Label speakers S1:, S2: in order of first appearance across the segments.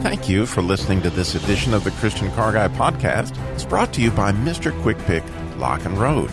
S1: Thank you for listening to this edition of the Christian Car Guy podcast. It's brought to you by Mr. Quick Pick Lock and Road.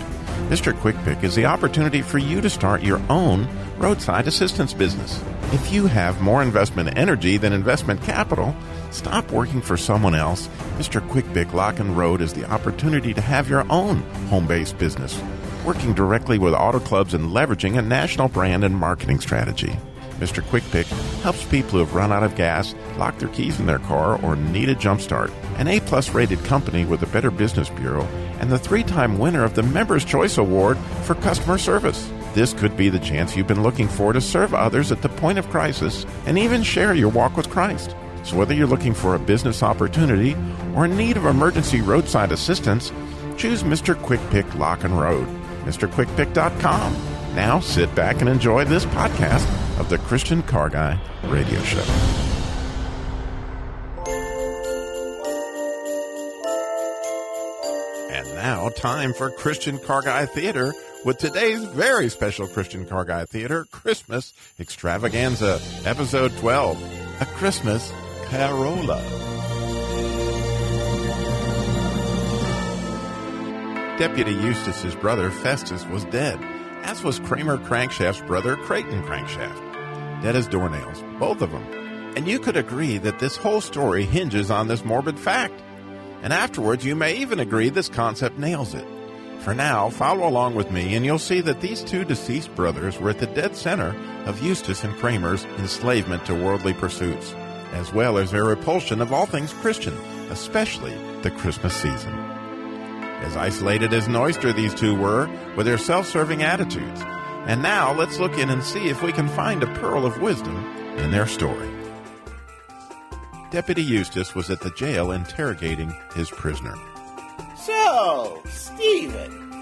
S1: Mr. Quick Pick is the opportunity for you to start your own roadside assistance business. If you have more investment energy than investment capital, stop working for someone else. Mr. Quick Pick Lock and Road is the opportunity to have your own home-based business, working directly with auto clubs and leveraging a national brand and marketing strategy. Mr. Quick Pick helps people who have run out of gas, locked their keys in their car, or need a jump start. An A-plus rated company with a Better Business Bureau and the 3-time winner of the Members' Choice Award for customer service. This could be the chance you've been looking for to serve others at the point of crisis and even share your walk with Christ. So whether you're looking for a business opportunity or in need of emergency roadside assistance, choose Mr. Quick Pick Lock and Road. MrQuickPick.com. Now sit back and enjoy this podcast of the Christian Car Guy Radio Show. And now, time for Christian Car Guy Theater with today's very special Christian Car Guy Theater Christmas Extravaganza, Episode 12, A Christmas Carolla. Deputy Eustace's brother Festus was dead, as was Kramer Crankshaft's brother Creighton Crankshaft. Dead as doornails, both of them. And you could agree that this whole story hinges on this morbid fact. And afterwards, you may even agree this concept nails it. For now, follow along with me, and you'll see that these two deceased brothers were at the dead center of Eustace and Kramer's enslavement to worldly pursuits, as well as their repulsion of all things Christian, especially the Christmas season. As isolated as an oyster these two were, with their self-serving attitudes. And now, let's look in and see if we can find a pearl of wisdom in their story. Deputy Eustace was at the jail interrogating his prisoner.
S2: So, Stephen,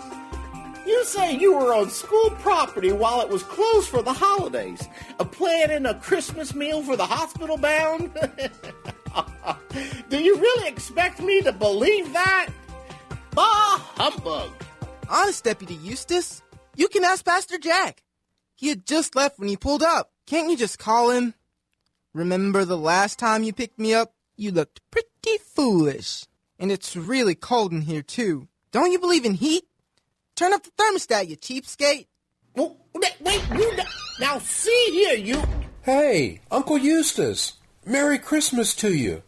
S2: you say you were on school property while it was closed for the holidays, planning a Christmas meal for the hospital bound? Do you really expect me to believe that? Bah humbug!
S3: Honest, Deputy Eustace, you can ask Pastor Jack. He had just left when you pulled up. Can't you just call him? Remember the last time you picked me up? You looked pretty foolish. And it's really cold in here, too. Don't you believe in heat? Turn up the thermostat, you cheapskate.
S2: Well, wait, now see here, you...
S4: Hey, Uncle Eustace, Merry Christmas to you.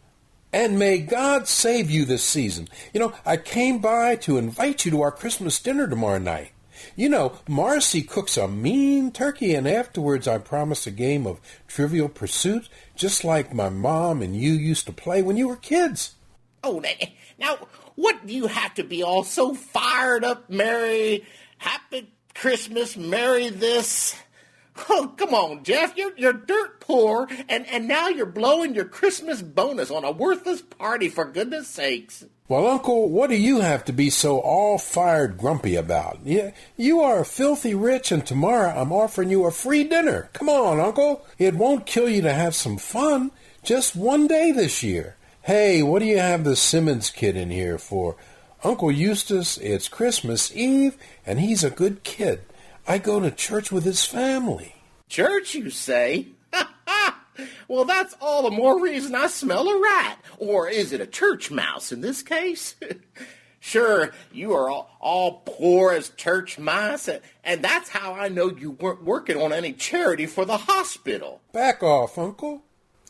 S4: And may God save you this season. You know, I came by to invite you to our Christmas dinner tomorrow night. You know, Marcy cooks a mean turkey, and afterwards I promise a game of Trivial Pursuit, just like my mom and you used to play when you were kids.
S2: Oh, now, what do you have to be all so fired up, Merry, Happy Christmas, Merry this? Oh, come on, Jeff, you're dirt poor, and now you're blowing your Christmas bonus on a worthless party, for goodness sakes.
S4: Well, Uncle, what do you have to be so all-fired grumpy about? Yeah, you are filthy rich, and tomorrow I'm offering you a free dinner. Come on, Uncle. It won't kill you to have some fun. Just one day this year. Hey, what do you have the Simmons kid in here for? Uncle Eustace, it's Christmas Eve, and he's a good kid. I go to church with his family.
S2: Church, you say? Well, that's all the more reason I smell a rat. Or is it a church mouse in this case? Sure, you are all poor as church mice, and that's how I know you weren't working on any charity for the hospital.
S4: Back off, Uncle.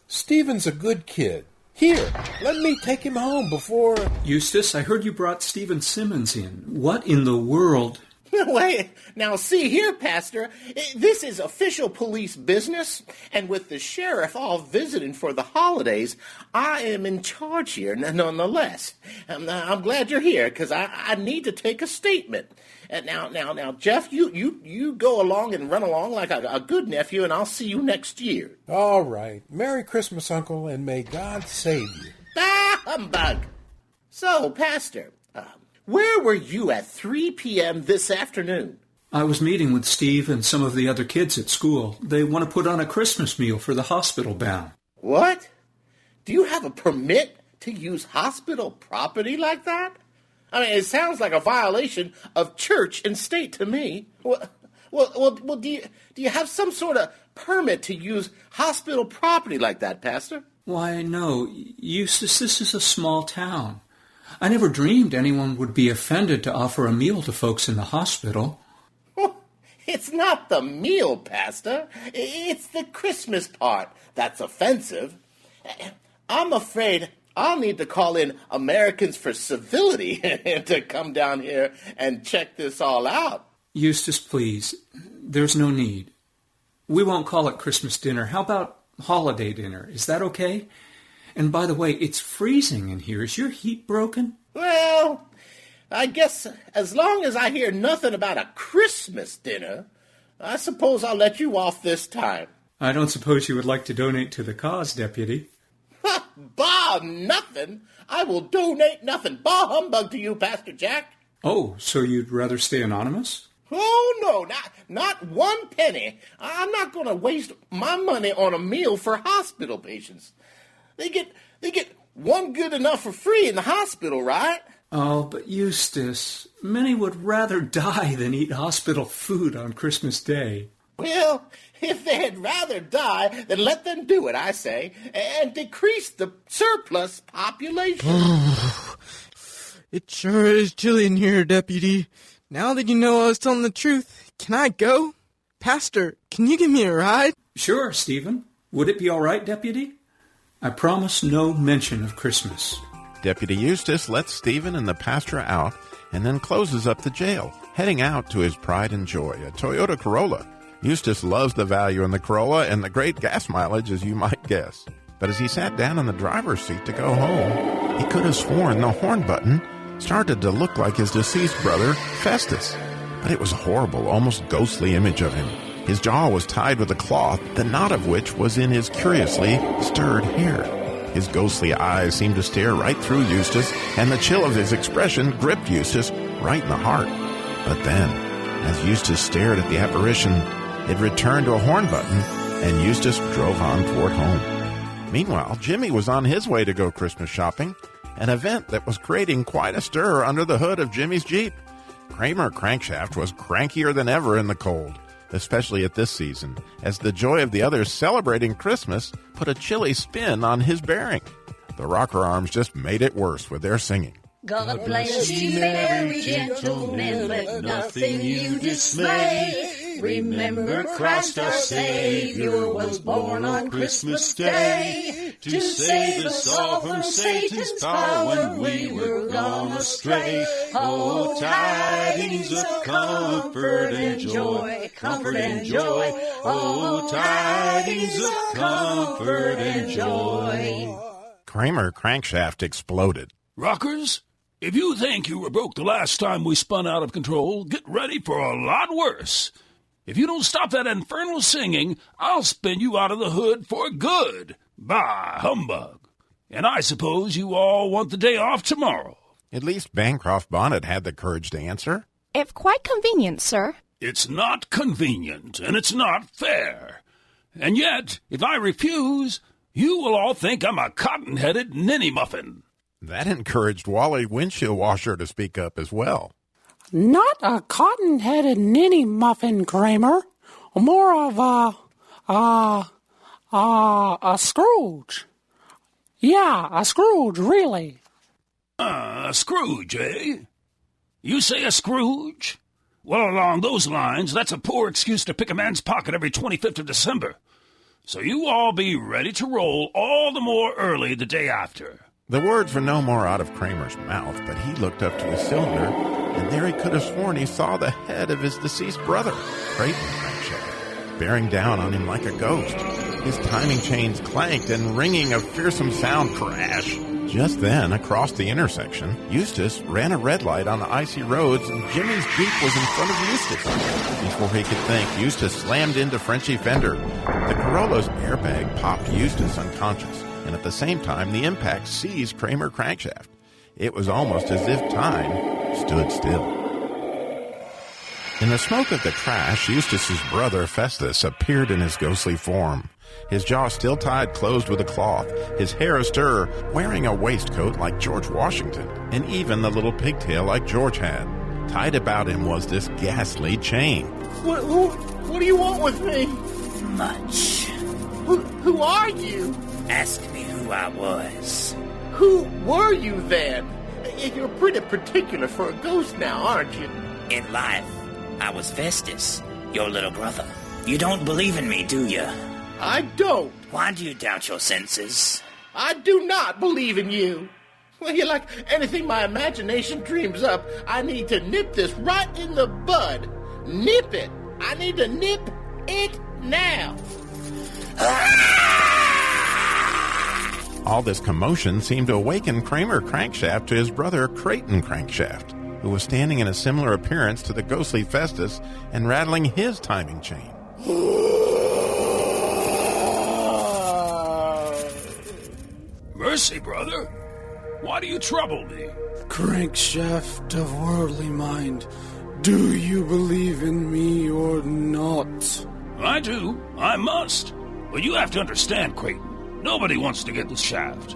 S4: Stephen's a good kid. Here, let me take him home before...
S5: Eustace, I heard you brought Stephen Simmons in. What in the world...
S2: Wait, now see here, Pastor, this is official police business, and with the sheriff all visiting for the holidays, I am in charge here nonetheless. I'm glad you're here, because I need to take a statement. Now, Jeff, you go along and run along like a good nephew, and I'll see you next year.
S4: All right. Merry Christmas, Uncle, and may God save you.
S2: Ah, humbug! So, Pastor... where were you at 3 p.m. this afternoon?
S5: I was meeting with Steve and some of the other kids at school. They want to put on a Christmas meal for the hospital bound.
S2: What? Do you have a permit to use hospital property like that? I mean, it sounds like a violation of church and state to me. Well, do you have some sort of permit to use hospital property like that, Pastor?
S5: Why, no, Eustace, this is a small town. I never dreamed anyone would be offended to offer a meal to folks in the hospital.
S2: It's not the meal, Pastor. It's the Christmas part that's offensive. I'm afraid I'll need to call in Americans for Civility to come down here and check this all out.
S5: Eustace, please, there's no need. We won't call it Christmas dinner. How about holiday dinner? Is that okay? And by the way, it's freezing in here. Is your heat broken?
S2: Well, I guess as long as I hear nothing about a Christmas dinner, I suppose I'll let you off this time.
S5: I don't suppose you would like to donate to the cause, Deputy.
S2: Bah, nothing. I will donate nothing. Bah humbug to you, Pastor Jack.
S5: Oh, so you'd rather stay anonymous?
S2: Oh, no, not 1 penny. I'm not going to waste my money on a meal for hospital patients. They get one good enough for free in the hospital, right?
S5: Oh, but Eustace, many would rather die than eat hospital food on Christmas Day.
S2: Well, if they'd rather die, then let them do it, I say, and decrease the surplus population.
S3: It sure is chilly in here, Deputy. Now that you know I was telling the truth, can I go? Pastor, can you give me a ride?
S5: Sure, Stephen. Would it be all right, Deputy? I promise no mention of Christmas.
S1: Deputy Eustace lets Stephen and the pastor out and then closes up the jail, heading out to his pride and joy, a Toyota Corolla. Eustace loves the value in the Corolla and the great gas mileage, as you might guess. But as he sat down in the driver's seat to go home, he could have sworn the horn button started to look like his deceased brother, Festus. But it was a horrible, almost ghostly image of him. His jaw was tied with a cloth, the knot of which was in his curiously stirred hair. His ghostly eyes seemed to stare right through Eustace, and the chill of his expression gripped Eustace right in the heart. But then, as Eustace stared at the apparition, it returned to a horn button, and Eustace drove on toward home. Meanwhile, Jimmy was on his way to go Christmas shopping, an event that was creating quite a stir under the hood of Jimmy's Jeep. Kramer Crankshaft was crankier than ever in the cold, especially at this season, as the joy of the others celebrating Christmas put a chilly spin on his bearing. The rocker arms just made it worse with their singing.
S6: God bless you, merry gentlemen, let nothing you dismay. Remember Christ our Savior was born on Christmas Day to save us all from Satan's power when we were gone astray. Oh, tidings of comfort and joy, comfort and joy. Oh, tidings of comfort and joy.
S1: Kramer Crankshaft exploded.
S7: Rockers, if you think you were broke the last time we spun out of control, get ready for a lot worse. If you don't stop that infernal singing, I'll spin you out of the hood for good. Bah, humbug. And I suppose you all want the day off tomorrow.
S1: At least Bancroft Bonnet had the courage to answer.
S8: If quite convenient, sir.
S7: It's not convenient, and it's not fair. And yet, if I refuse, you will all think I'm a cotton-headed ninny-muffin.
S1: That encouraged Wally Windshield Washer to speak up as well.
S9: Not a cotton-headed ninny-muffin, Kramer. More of a Scrooge. Yeah, a Scrooge, really.
S7: A Scrooge, eh? You say a Scrooge? Well, along those lines, that's a poor excuse to pick a man's pocket every 25th of December. So you all be ready to roll all the more early the day after.
S1: The words were no more out of Kramer's mouth, but he looked up to the cylinder, and there he could have sworn he saw the head of his deceased brother, Creighton Crankshaft, bearing down on him like a ghost. His timing chains clanked, and ringing a fearsome sound crash. Just then, across the intersection, Eustace ran a red light on the icy roads, and Jimmy's Jeep was in front of Eustace. Before he could think, Eustace slammed into Frenchie Fender. The Corolla's airbag popped Eustace unconscious, and at the same time, the impact seized Kramer Crankshaft. It was almost as if time stood still. In the smoke of the crash, Eustace's brother Festus appeared in his ghostly form. His jaw still tied closed with a cloth, his hair astir, wearing a waistcoat like George Washington, and even the little pigtail like George had. Tied about him was this ghastly chain.
S2: What do you want with me?
S6: Much.
S2: Who are you?
S6: Ask me who I was.
S2: Who were you then? You're pretty particular for a ghost now, aren't you?
S6: In life, I was Festus, your little brother. You don't believe in me, do you?
S2: I don't.
S6: Why do you doubt your senses?
S2: I do not believe in you. Well, you're like anything my imagination dreams up. I need to nip this right in the bud. Nip it. I need to nip it now.
S1: All this commotion seemed to awaken Kramer Crankshaft to his brother Creighton Crankshaft, who was standing in a similar appearance to the ghostly Festus and rattling his timing chain.
S7: Mercy, brother. Why do you trouble me?
S10: Crankshaft of worldly mind, do you believe in me or not?
S7: I do. I must. But you have to understand, Creighton. Nobody wants to get the shaft.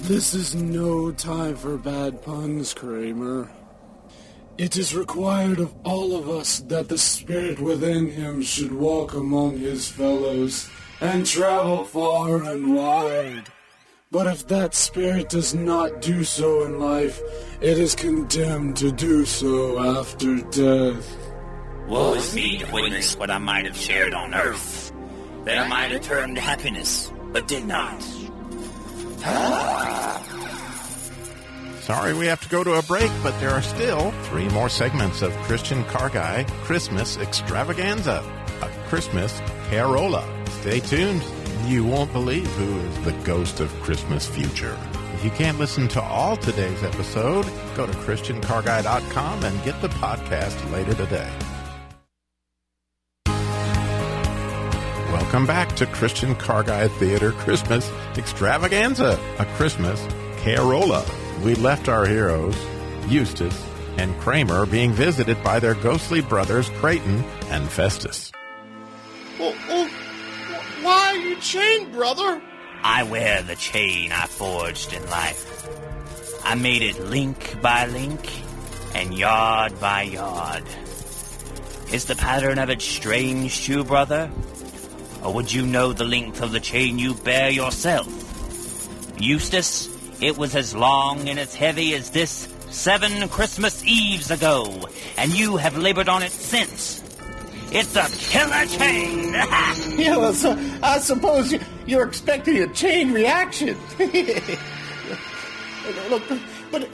S10: This is no time for bad puns, Kramer. It is required of all of us that the spirit within him should walk among his fellows and travel far and wide. But if that spirit does not do so in life, it is condemned to do so after death.
S6: Woe is me to witness what I might have shared on earth, that I might have turned to happiness, but did not.
S1: Sorry we have to go to a break, but there are still 3 more segments of Christian Car Guy Christmas Extravaganza, a Christmas Carolla. Stay tuned. You won't believe who is the ghost of Christmas future. If you can't listen to all today's episode, go to ChristianCarGuy.com and get the podcast later today. Welcome back to Christian Car Guy Theater Christmas Extravaganza, a Christmas Carolla. We left our heroes, Eustace and Kramer, being visited by their ghostly brothers Creighton and Festus.
S2: Why are you chained, brother?
S6: I wear the chain I forged in life. I made it link by link and yard by yard. Is the pattern of it strange to you, brother? Or would you know the length of the chain you bear yourself? Eustace, it was as long and as heavy as this 7 Christmas Eves ago, and you have labored on it since. It's a killer chain!
S2: Yeah, well, so I suppose you're expecting a chain reaction. Look, but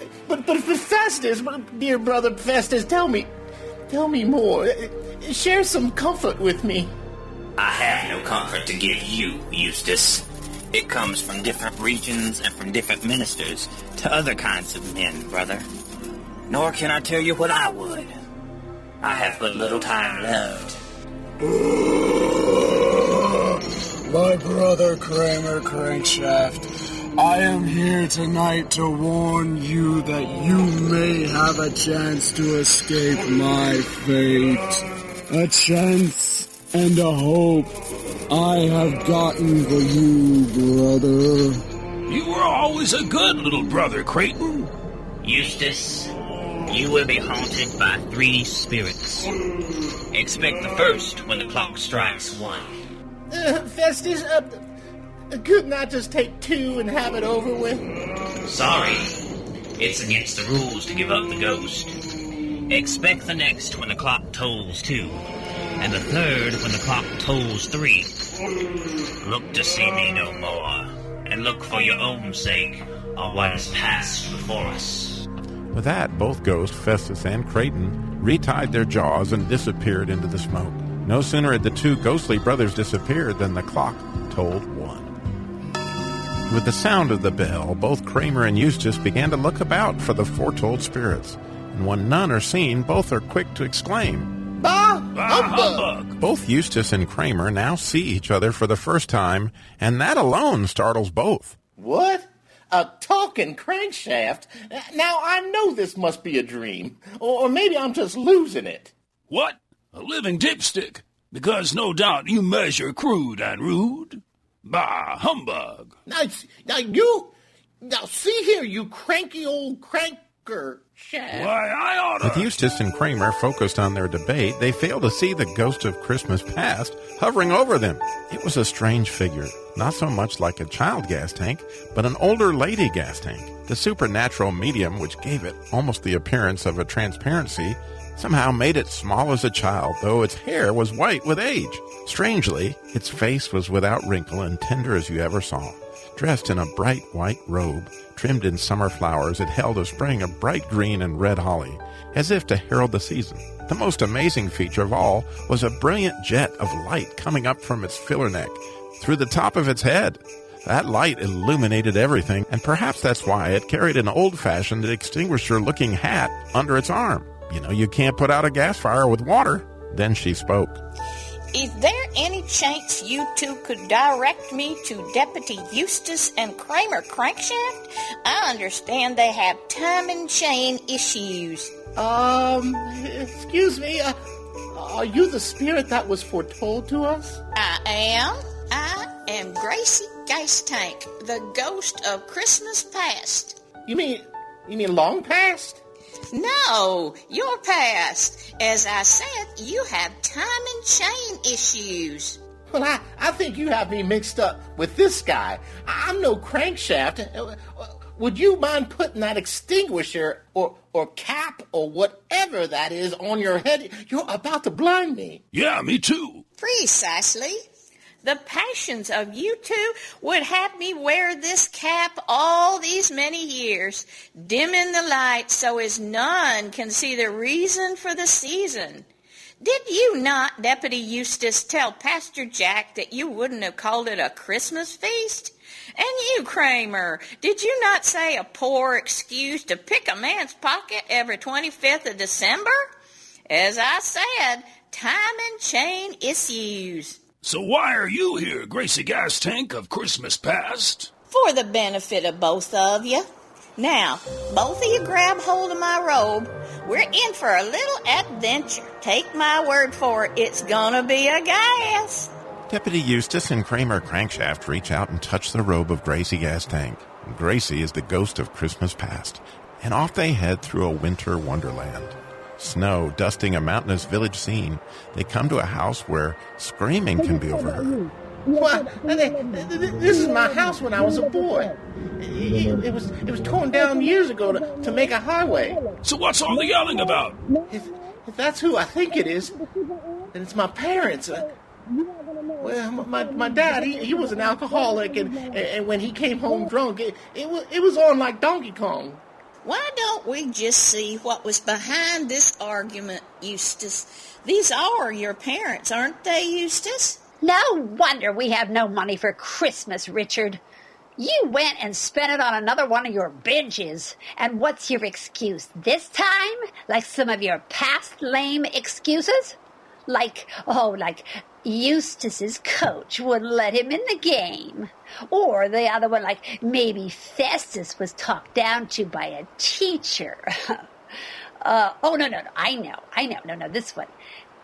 S2: Festus, dear brother Festus, tell me more. Share some comfort with me.
S6: I have no comfort to give you, Eustace. It comes from different regions and from different ministers to other kinds of men, brother. Nor can I tell you what I would. I have but little time left.
S10: My brother Kramer Crankshaft, I am here tonight to warn you that you may have a chance to escape my fate. A chance and a hope I have gotten for you, brother.
S7: You were always a good little brother, Creighton.
S6: Eustace, you will be haunted by 3 spirits. Expect the first when the clock strikes 1.
S2: Festus, couldn't I just take 2 and have it over with?
S6: Sorry, it's against the rules to give up the ghost. Expect the next when the clock tolls 2, and the third when the clock tolls 3. Look to see me no more, and look for your own sake on what has passed before us.
S1: With that, both ghosts, Festus and Creighton, retied their jaws and disappeared into the smoke. No sooner had the 2 ghostly brothers disappeared than the clock tolled 1. With the sound of the bell, both Kramer and Eustace began to look about for the foretold spirits. And when none are seen, both are quick to exclaim,
S2: Bah!
S7: Humbug!
S1: Both Eustace and Kramer now see each other for the first time, and that alone startles both.
S2: What? A talking crankshaft? Now, I know this must be a dream. Or maybe I'm just losing it.
S7: What? A living dipstick? Because no doubt you measure crude and rude? Bah, humbug!
S2: Now Now, see here, you cranky old cranker, Shad.
S7: Why, I oughta...
S1: With Eustace and Kramer focused on their debate, they failed to see the ghost of Christmas past hovering over them. It was a strange figure, not so much like a child gas tank, but an older lady gas tank. The supernatural medium, which gave it almost the appearance of a transparency, somehow made it small as a child, though its hair was white with age. Strangely, its face was without wrinkle and tender as you ever saw. Dressed in a bright white robe, trimmed in summer flowers, it held a spring of bright green and red holly, as if to herald the season. The most amazing feature of all was a brilliant jet of light coming up from its filler neck, through the top of its head. That light illuminated everything, and perhaps that's why it carried an old-fashioned extinguisher-looking hat under its arm. You know, you can't put out a gas fire with water. Then she spoke.
S11: Is there any chance you two could direct me to Deputy Eustace and Kramer Crankshaft? I understand they have time and chain issues.
S2: Excuse me, are you the spirit that was foretold to us?
S11: I am Gracie Geist Tank, the ghost of Christmas past.
S2: You mean long past?
S11: No, your past. As I said, you have time and chain issues.
S2: Well, I think you have me mixed up with this guy. I'm no crankshaft. Would you mind putting that extinguisher or cap or whatever that is on your head? You're about to blind me.
S7: Yeah, me too.
S11: Precisely. The passions of you two would have me wear this cap all these many years, dimming the light so as none can see the reason for the season. Did you not, Deputy Eustace, tell Pastor Jack that you wouldn't have called it a Christmas feast? And you, Kramer, did you not say a poor excuse to pick a man's pocket every 25th of December? As I said, time and chain issues.
S7: So why are you here, Gracie Gas Tank of Christmas past?
S11: For the benefit of both of you. Now, both of you grab hold of my robe. We're in for a little adventure. Take my word for it, it's gonna be a gas.
S1: Deputy Eustace and Kramer Crankshaft reach out and touch the robe of Gracie Gas Tank. Gracie is the ghost of Christmas past, and off they head through a winter wonderland. Snow dusting a mountainous village scene, they come to a house where screaming can be overheard.
S2: Well, this is my house when I was a boy. It was torn down years ago to make a highway.
S7: So what's all the yelling about?
S2: If that's who I think it is, then it's my parents. Well, my dad, he was an alcoholic, and when he came home drunk, it was on like Donkey Kong.
S11: Why don't we just see what was behind this argument, Eustace? These are your parents, aren't they, Eustace?
S12: No wonder we have no money for Christmas, Richard. You went and spent it on another one of your binges. And what's your excuse this time? Like some of your past lame excuses? Like Eustace's coach wouldn't let him in the game. Or the other one, like maybe Festus was talked down to by a teacher. No, I know. No, this one.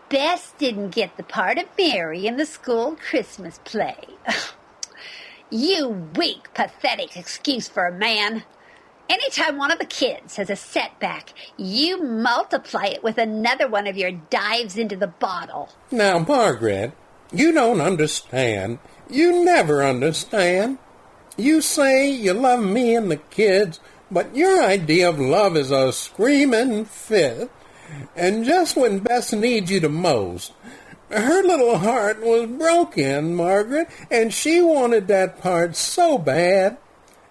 S12: Bess didn't get the part of Mary in the school Christmas play. You weak, pathetic excuse for a man. Anytime one of the kids has a setback, you multiply it with another one of your dives into the bottle.
S4: Now, Margaret, you don't understand. You never understand. You say you love me and the kids, but your idea of love is a screaming fit. And just when Bess needs you the most, her little heart was broken, Margaret, and she wanted that part so bad.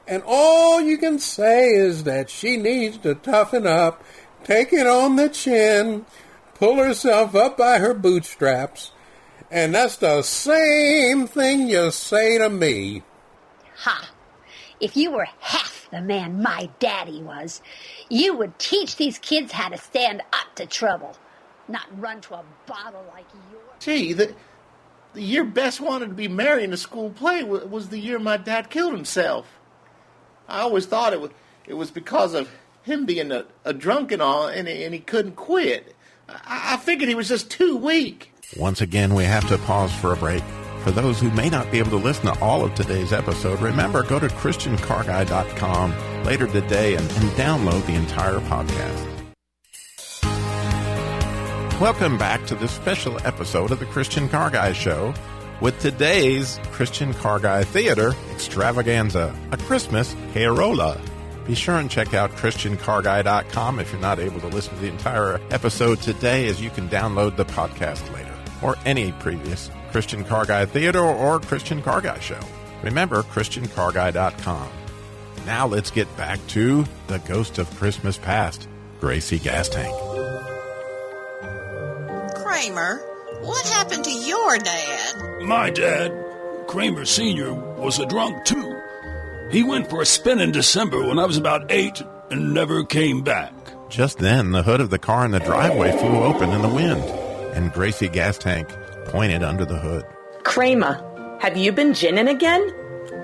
S4: And all you can say is that she needs to toughen up, take it on the chin, pull herself up by her bootstraps. And that's the same thing you say to me.
S12: Ha! If you were half the man my daddy was, you would teach these kids how to stand up to trouble, not run to a bottle like yours.
S2: Gee, the year Bess wanted to be married in a school play was the year my dad killed himself. I always thought it was because of him being a drunk and all, and he couldn't quit. I figured he was just too weak.
S1: Once again, we have to pause for a break. For those who may not be able to listen to all of today's episode, remember, go to ChristianCarGuy.com later today and download the entire podcast. Welcome back to this special episode of the Christian Car Guy Show with today's Christian Car Guy Theater Extravaganza, a Christmas Carolla. Be sure and check out ChristianCarGuy.com if you're not able to listen to the entire episode today, as you can download the podcast later, or any previous Christian Car Guy Theater or Christian Car Guy Show. Remember, ChristianCarGuy.com. Now let's get back to the Ghost of Christmas Past, Gracie Gas Tank.
S11: Kramer, what happened to your dad?
S7: My dad, Kramer Sr., was a drunk too. He went for a spin in December when I was about 8 and never came back.
S1: Just then, the hood of the car in the driveway flew open in the wind, and Gracie Gas Tank pointed under the hood.
S13: Kramer, have you been ginning again?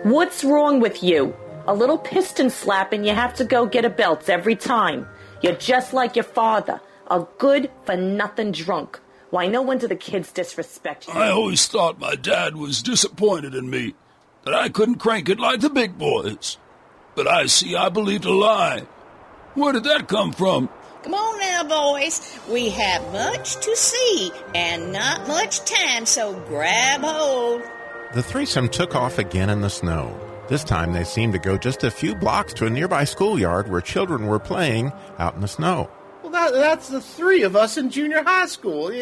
S13: What's wrong with you? A little piston slap and you have to go get a belt every time. You're just like your father, a good-for-nothing drunk. Why, no wonder the kids disrespect you.
S7: I always thought my dad was disappointed in me, that I couldn't crank it like the big boys. But I see I believed a lie. Where did that come from?
S11: Come on now, boys. We have much to see and not much time, so grab hold.
S1: The threesome took off again in the snow. This time they seemed to go just a few blocks to a nearby schoolyard where children were playing out in the snow.
S2: Well, that's the three of us in junior high school.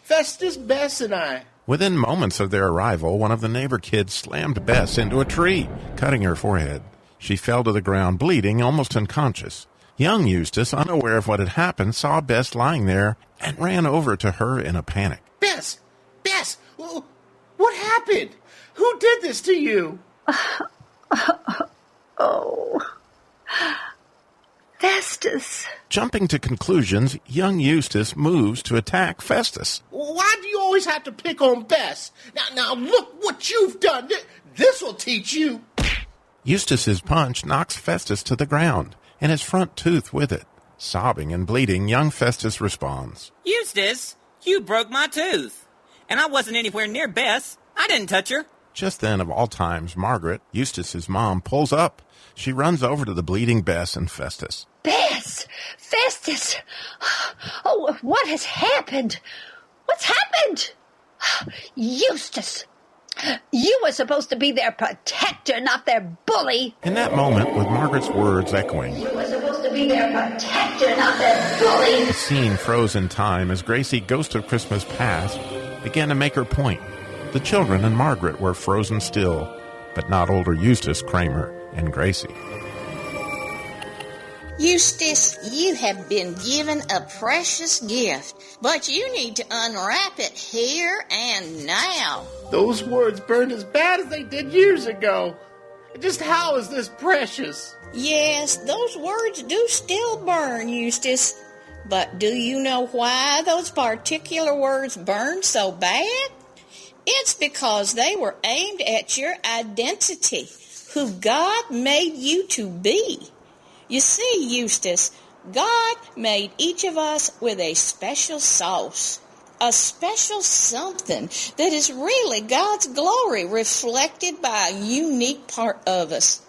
S2: Festus, Bess, and I.
S1: Within moments of their arrival, one of the neighbor kids slammed Bess into a tree, cutting her forehead. She fell to the ground, bleeding, almost unconscious. Young Eustace, unaware of what had happened, saw Bess lying there and ran over to her in a panic.
S2: Bess! What happened? Who did this to you?
S12: Oh, Festus.
S1: Jumping to conclusions, young Eustace moves to attack Festus.
S2: Why do you always have to pick on Bess? Now look what you've done. This will teach you.
S1: Eustace's punch knocks Festus to the ground, and his front tooth with it. Sobbing and bleeding, young Festus responds.
S14: Eustace, you broke my tooth. And I wasn't anywhere near Bess. I didn't touch her.
S1: Just then, of all times, Margaret, Eustace's mom, pulls up. She runs over to the bleeding Bess and Festus.
S12: Bess! Festus! Oh, what has happened? What's happened? Eustace! You were supposed to be their protector, not their bully.
S1: In that moment, with Margaret's words echoing,
S12: You were supposed to be their protector, not their bully.
S1: the scene froze in time as Gracie, Ghost of Christmas Past, began to make her point. The children and Margaret were frozen still, but not older Eustace, Kramer, and Gracie.
S11: Eustace, you have been given a precious gift, but you need to unwrap it here and now.
S2: Those words burned as bad as they did years ago. Just how is this precious?
S11: Yes, those words do still burn, Eustace. But do you know why those particular words burn so bad? It's because they were aimed at your identity, who God made you to be. You see, Eustace, God made each of us with a special sauce, a special something that is really God's glory reflected by a unique part of us.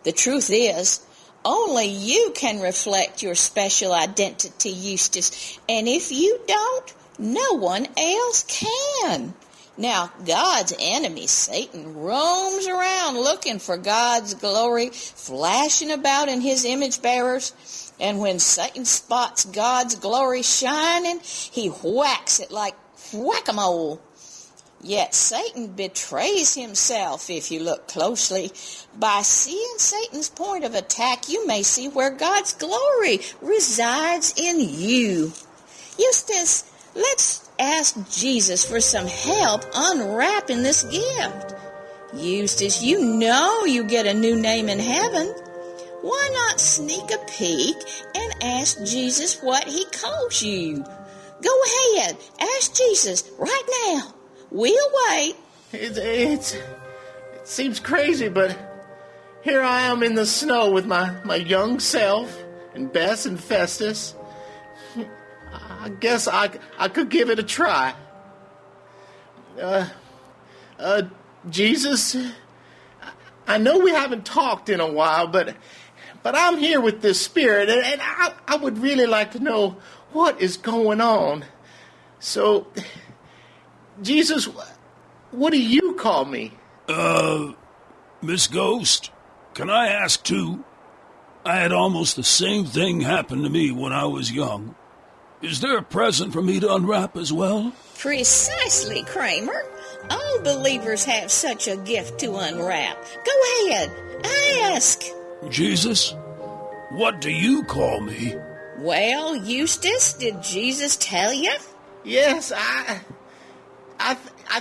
S11: The truth is, only you can reflect your special identity, Eustace, and if you don't, no one else can. Now, God's enemy, Satan, roams around looking for God's glory, flashing about in his image bearers. And when Satan spots God's glory shining, he whacks it like whack-a-mole. Yet Satan betrays himself, if you look closely. By seeing Satan's point of attack, you may see where God's glory resides in you. Eustace, let's ask Jesus for some help unwrapping this gift. Eustace, you know you get a new name in heaven. Why not sneak a peek and ask Jesus what he calls you? Go ahead, ask Jesus right now. We'll wait.
S2: It seems crazy, but here I am in the snow with my young self and Bess and Festus. I guess I could give it a try. Jesus, I know we haven't talked in a while, but I'm here with this spirit, and I would really like to know what is going on. So, Jesus, what do you call me?
S7: Miss Ghost, can I ask too? I had almost the same thing happen to me when I was young. Is there a present for me to unwrap as well?
S11: Precisely, Kramer. All believers have such a gift to unwrap. Go ahead, ask.
S7: Jesus, what do you call me?
S11: Well, Eustace, did Jesus tell you?
S2: Yes, I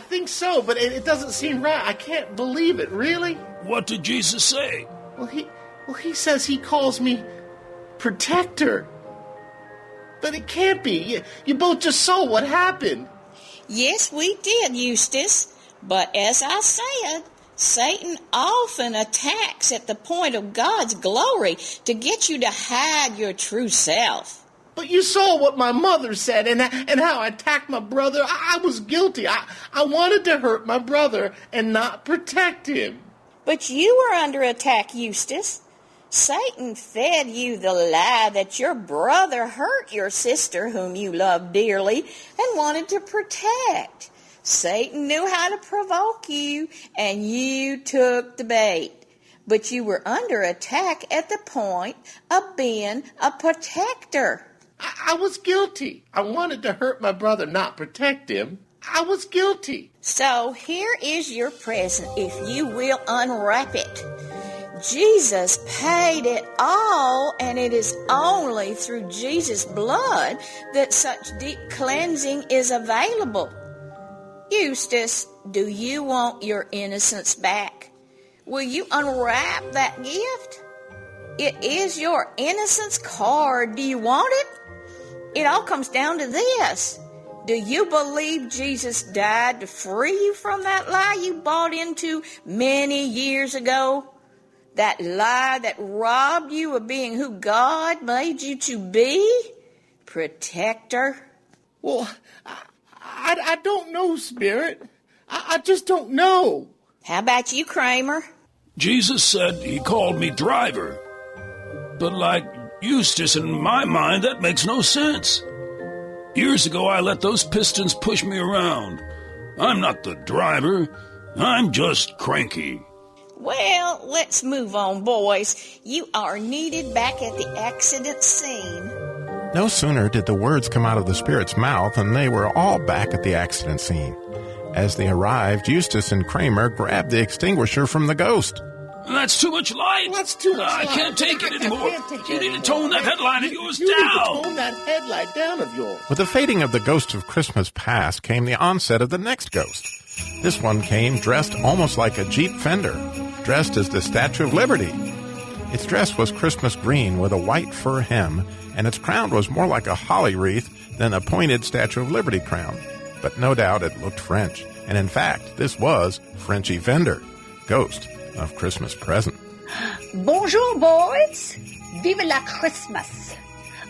S2: think so, but it doesn't seem right. I can't believe it, really.
S7: What did Jesus say?
S2: Well, he says he calls me protector. But it can't be. You both just saw what happened.
S11: Yes, we did, Eustace. But as I said, Satan often attacks at the point of God's glory to get you to hide your true self.
S2: But you saw what my mother said and how I attacked my brother. I was guilty. I wanted to hurt my brother and not protect him.
S11: But you were under attack, Eustace. Satan fed you the lie that your brother hurt your sister, whom you loved dearly, and wanted to protect. Satan knew how to provoke you, and you took the bait. But you were under attack at the point of being a protector.
S2: I was guilty. I wanted to hurt my brother, not protect him. I was guilty.
S11: So here is your present, if you will unwrap it. Jesus paid it all, and it is only through Jesus' blood that such deep cleansing is available. Eustace, do you want your innocence back? Will you unwrap that gift? It is your innocence card. Do you want it? It all comes down to this. Do you believe Jesus died to free you from that lie you bought into many years ago? That lie that robbed you of being who God made you to be? Protector?
S2: Well, I don't know, Spirit. I just don't know.
S11: How about you, Kramer?
S7: Jesus said he called me driver. But like Eustace, in my mind, that makes no sense. Years ago, I let those pistons push me around. I'm not the driver. I'm just cranky.
S11: Well, let's move on, boys. You are needed back at the accident scene.
S1: No sooner did the words come out of the spirit's mouth than they were all back at the accident scene. As they arrived, Eustace and Kramer grabbed the extinguisher from the ghost.
S7: That's too much light.
S2: That's too much light.
S7: I can't take it anymore. You need to tone that headlight of yours down.
S2: You need to tone that headlight down of yours.
S1: With the fading of the ghost of Christmas past came the onset of the next ghost. This one came dressed almost like a Jeep fender, dressed as the Statue of Liberty. Its dress was Christmas green with a white fur hem, and its crown was more like a holly wreath than a pointed Statue of Liberty crown. But no doubt it looked French, and in fact, this was Frenchy Fender, ghost of Christmas present.
S12: Bonjour, boys. Vive la Christmas.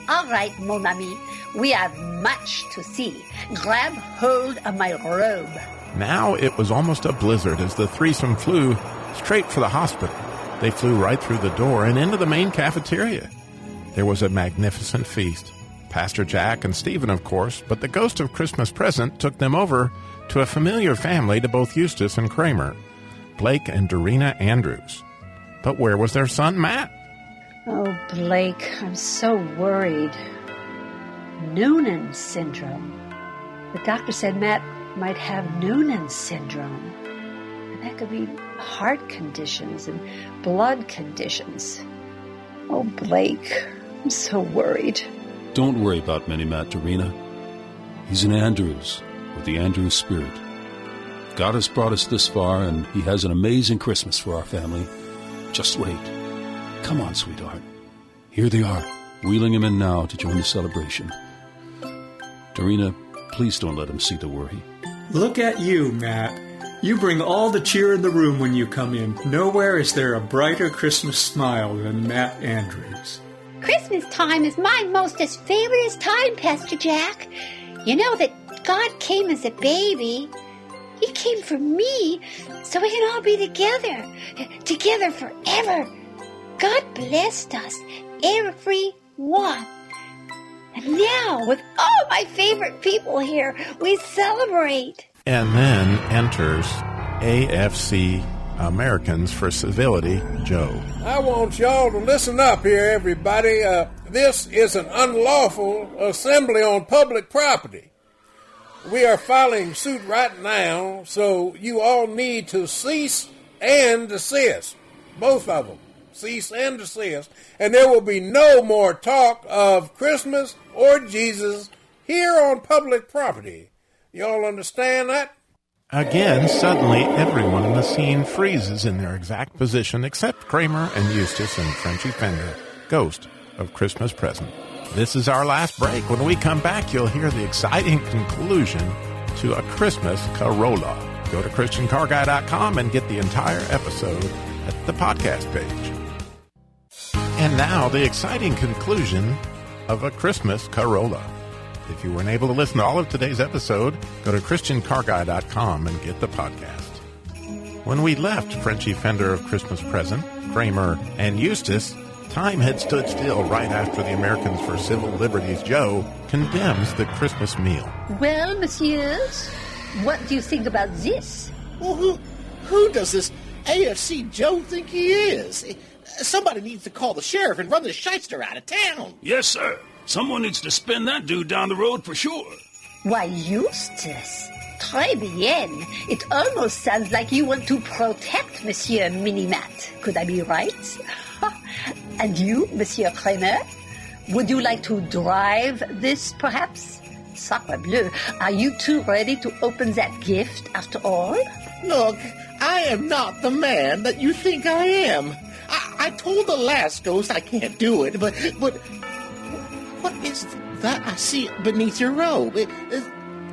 S12: All right, mon ami, we have much to see. Grab hold of my robe.
S1: Now it was almost a blizzard as the threesome flew straight for the hospital. They flew right through the door and into the main cafeteria. There was a magnificent feast. Pastor Jack and Stephen, of course, but the ghost of Christmas present took them over to a familiar family to both Eustace and Kramer, Blake and Dorina Andrews. But where was their son, Matt?
S12: Oh, Blake, I'm so worried. Noonan syndrome. The doctor said Matt might have Noonan syndrome. And that could be heart conditions and blood conditions. Oh, Blake, I'm so worried.
S15: Don't worry about Mini-Matt, Dorina. He's an Andrews, with the Andrews spirit. God has brought us this far, and he has an amazing Christmas for our family. Just wait. Come on, sweetheart. Here they are, wheeling him in now to join the celebration. Dorina, please don't let him see the worry.
S5: Look at you, Matt. You bring all the cheer in the room when you come in. Nowhere is there a brighter Christmas smile than Matt Andrews.
S12: Christmas time is my mostest favoriteest time, Pastor Jack. You know that God came as a baby, He came for me so we can all be together forever. God blessed us, everyone. And now, with all my favorite people here, we celebrate.
S1: And then enters AFC Americans for Civility Joe.
S4: I want y'all to listen up here, everybody. This is an unlawful assembly on public property. We are filing suit right now, so you all need to cease and desist. Both of them. Cease and desist. And there will be no more talk of Christmas or Jesus here on public property. Y'all understand that?
S1: Again, suddenly everyone in the scene freezes in their exact position except Kramer and Eustace and Frenchy Fender, Ghost of Christmas Present. This is our last break. When we come back, you'll hear the exciting conclusion to A Christmas Carolla. Go to ChristianCarGuy.com and get the entire episode at the podcast page. And now, the exciting conclusion of A Christmas Carolla. If you weren't able to listen to all of today's episode, go to ChristianCarGuy.com and get the podcast. When we left Frenchy Fender of Christmas Present, Kramer, and Eustace, time had stood still right after the Americans for Civil Liberties Joe condemns the Christmas meal.
S12: Well, messieurs, what do you think about this?
S2: Well, who does this AFC Joe think he is? Somebody needs to call the sheriff and run the shyster out of town.
S7: Yes, sir. Someone needs to spin that dude down the road for sure.
S12: Why, Eustace, très bien. It almost sounds like you want to protect Monsieur Minimat. Could I be right? And you, Monsieur Kramer? Would you like to drive this, perhaps? Sacre bleu, are you two ready to open that gift after all?
S2: Look, I am not the man that you think I am. I told the last ghost I can't do it, but what is that I see beneath your robe?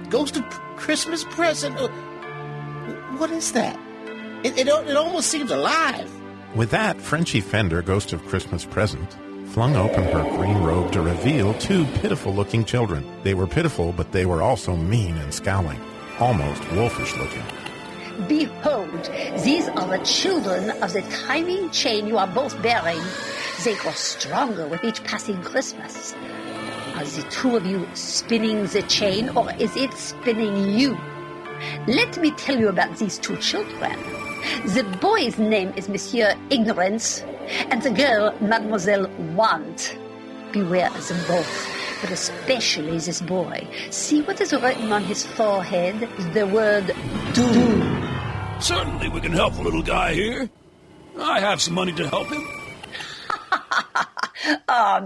S2: Ghost of Christmas Present? What is that? It almost seems alive.
S1: With that, Frenchy Fender, Ghost of Christmas Present, flung open her green robe to reveal two pitiful-looking children. They were pitiful, but they were also mean and scowling, almost wolfish-looking.
S12: Behold, these are the children of the timing chain you are both bearing. They grow stronger with each passing Christmas. Are the two of you spinning the chain, or is it spinning you? Let me tell you about these two children. The boy's name is Monsieur Ignorance, and the girl, Mademoiselle Want. Beware of them both, but especially this boy. See what is written on his forehead? The word doom.
S7: Certainly we can help a little guy here. I have some money to help him.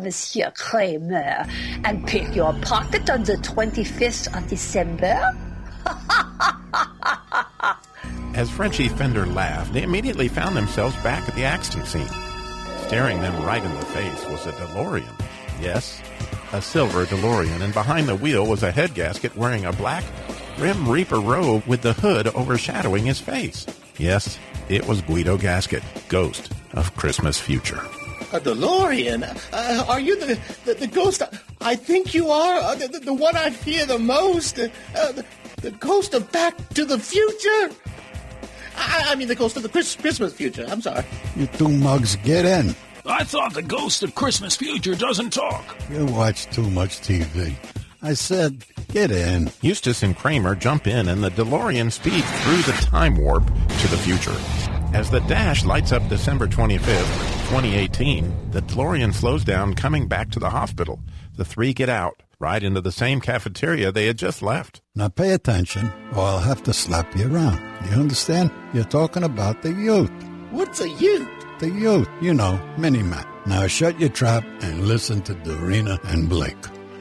S12: Monsieur Kramer, and pick your pocket on the 25th of December?
S1: As Frenchy Fender laughed, they immediately found themselves back at the accident scene. Staring them right in the face was a DeLorean. Yes, a silver DeLorean, and behind the wheel was a head gasket wearing a black Grim Reaper robe with the hood overshadowing his face. Yes, it was Guido Gasket, Ghost of Christmas Future.
S2: A DeLorean? Are you the ghost I think you are? The one I fear the most? The ghost of Back to the Future? I mean the ghost of the Christmas Future. I'm sorry.
S16: You two mugs, get in.
S7: I thought the ghost of Christmas Future doesn't talk.
S16: You watch too much TV. I said, get in.
S1: Eustace and Kramer jump in, and the DeLorean speeds through the time warp to the future. As the dash lights up December 25th, 2018, the DeLorean slows down, coming back to the hospital. The three get out, right into the same cafeteria they had just left.
S16: Now pay attention, or I'll have to slap you around. You understand? You're talking about the youth.
S2: What's a youth?
S16: The youth, you know, Mini-Matt. Now shut your trap and listen to Dorina and Blake.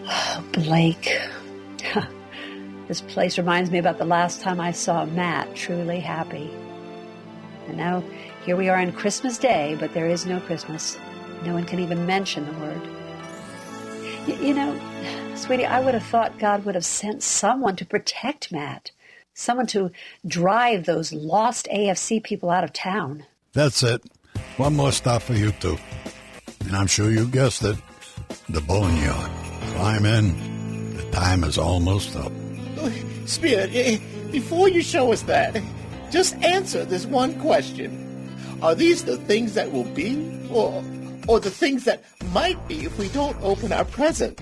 S12: Oh, Blake. This place reminds me about the last time I saw Matt truly happy. And now, here we are on Christmas Day, but there is no Christmas. No one can even mention the word. You know, sweetie, I would have thought God would have sent someone to protect Matt. Someone to drive those lost AFC people out of town.
S16: That's it. One more stop for you two. And I'm sure you guessed it. The boneyard. Climb in. The time is almost up.
S2: Spirit, before you show us that, just answer this one question. Are these the things that will be, or the things that might be if we don't open our present?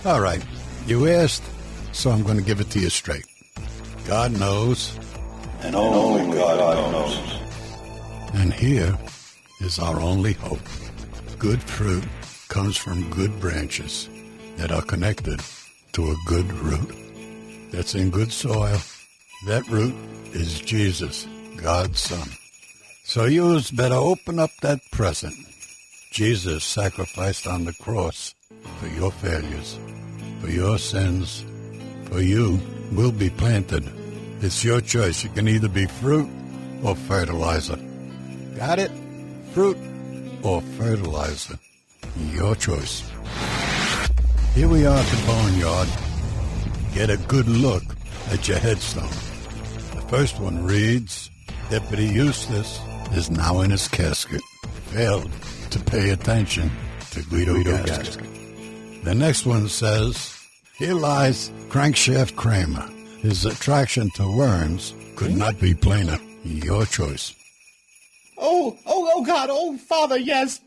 S16: All right. You asked, so I'm going to give it to you straight. God knows.
S6: And only God knows.
S16: And here is our only hope. Good fruit comes from good branches that are connected to a good root that's in good soil. That root is Jesus, God's Son. So you better open up that present. Jesus sacrificed on the cross for your failures, for your sins, for you will be planted. It's your choice. You can either be fruit or fertilizer. Got it? Fruit or fertilizer. Your choice. Here we are at the barnyard. Get a good look at your headstone. The first one reads, Deputy Eustace is now in his casket. Failed to pay attention to Guido Gasket. The next one says, here lies Crankshaft Kramer. His attraction to worms could not be plainer. Your choice.
S2: Oh, God, oh, Father, yes.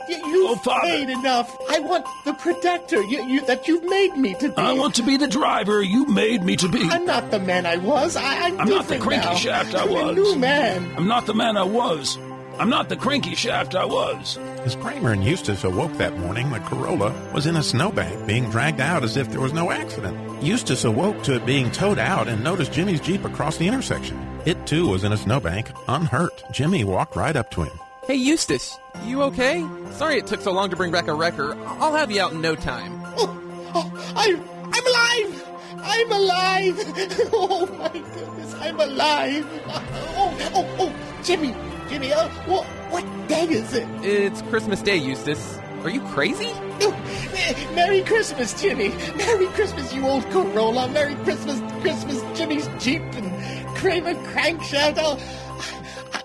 S2: You've made enough. I want the protector that you've made me to be.
S7: I want to be the driver you made me to be.
S2: I'm not the man I was. I'm
S7: not the cranky
S2: now.
S7: shaft I was.
S2: I'm a new man.
S7: I'm not the man I was. I'm not the cranky shaft I was.
S1: As Kramer and Eustace awoke that morning, the Carolla was in a snowbank, being dragged out as if there was no accident. Eustace awoke to it being towed out and noticed Jimmy's Jeep across the intersection. It, too, was in a snowbank, unhurt. Jimmy walked right up to him.
S3: Hey, Eustace, you okay? Sorry it took so long to bring back a wrecker. I'll have you out in no time.
S2: I'm alive! I'm alive! Oh, my goodness, I'm alive! Oh, Jimmy, what day is it?
S3: It's Christmas Day, Eustace. Are you crazy?
S2: Merry Christmas, Jimmy! Merry Christmas, you old Carolla! Merry Christmas, Jimmy's Jeep and Kramer Crankshaft! Oh,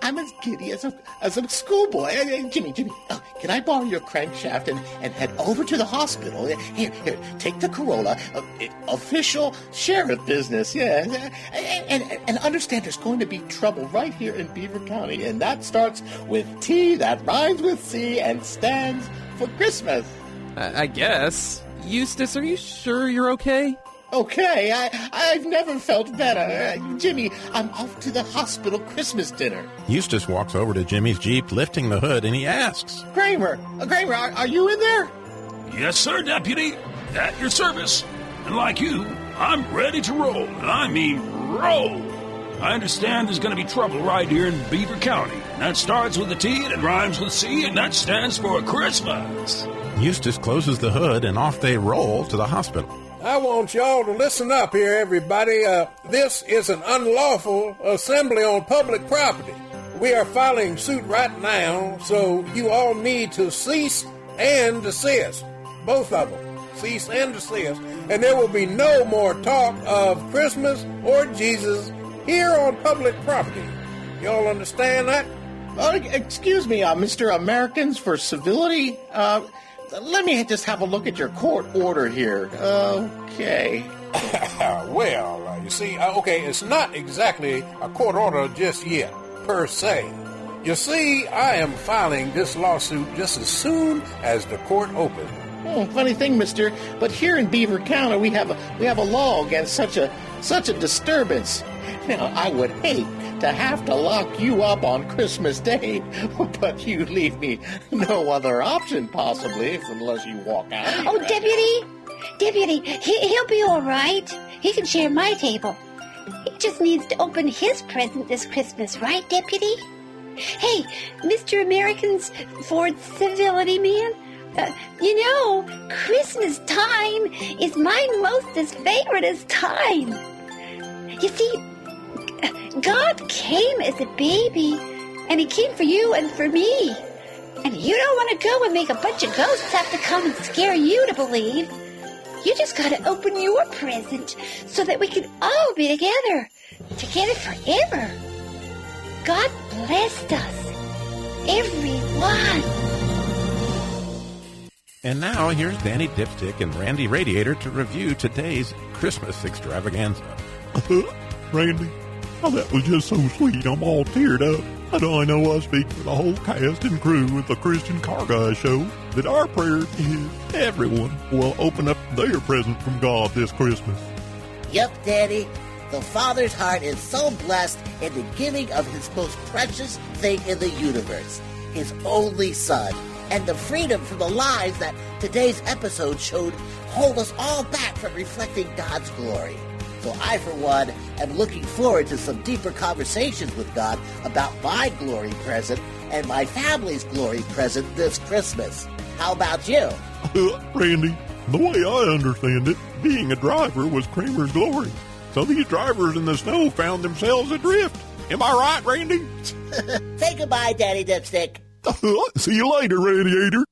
S2: I'm as giddy as a schoolboy. Jimmy, can I borrow your crankshaft and head over to the hospital? Here, take the Carolla. Official sheriff business, yeah. And understand there's going to be trouble right here in Beaver County, and that starts with T, that rhymes with C, and stands for Christmas.
S3: I guess. Eustace, are you sure you're okay?
S2: Okay, I've never felt better. Jimmy, I'm off to the hospital Christmas dinner.
S1: Eustace walks over to Jimmy's Jeep, lifting the hood, and he asks,
S2: Kramer, are you in there?
S7: Yes, sir, Deputy. At your service. And like you, I'm ready to roll. And I mean roll. I understand there's going to be trouble right here in Beaver County. That starts with a T, and it rhymes with C, and that stands for Christmas.
S1: Eustace closes the hood, and off they roll to the hospital.
S4: I want y'all to listen up here, everybody. This is an unlawful assembly on public property. We are filing suit right now, so you all need to cease and desist. Both of them. Cease and desist. And there will be no more talk of Christmas or Jesus here on public property. Y'all understand that?
S2: Excuse me, Mr. Americans for Civility. Let me just have a look at your court order here. Okay.
S4: Well, you see, okay, it's not exactly a court order just yet, per se. You see, I am filing this lawsuit just as soon as the court opens.
S2: Funny thing, mister, but here in Beaver County we have a law against such a disturbance. Now, I would hate to have to lock you up on Christmas Day, but you leave me no other option, possibly, unless you walk out.
S12: Oh, Deputy, he'll be all right. He can share my table. He just needs to open his present this Christmas, right, Deputy? Hey, Mr. Americans for Civility, man. Christmas time is my mostest favoriteest time. You see, God came as a baby, and he came for you and for me. And you don't want to go and make a bunch of ghosts have to come and scare you to believe. You just got to open your present so that we can all be together forever. God blessed us, everyone.
S1: And now, here's Danny Dipstick and Randy Radiator to review today's Christmas extravaganza. Randy, oh, that was just so sweet. I'm all teared up. I know I speak for the whole cast and crew of the Christian Car Guy Show that our prayer is everyone will open up their present from God this Christmas.
S17: Yep, Daddy. The Father's heart is so blessed in the giving of his most precious thing in the universe, his only Son, and the freedom from the lies that today's episode showed hold us all back from reflecting God's glory. So I, for one, am looking forward to some deeper conversations with God about my glory present and my family's glory present this Christmas. How about you?
S1: Randy, the way I understand it, being a driver was Kramer's glory. So these drivers in the snow found themselves adrift. Am I right, Randy?
S17: Say goodbye, Daddy Dipstick.
S1: See you later, Radiator.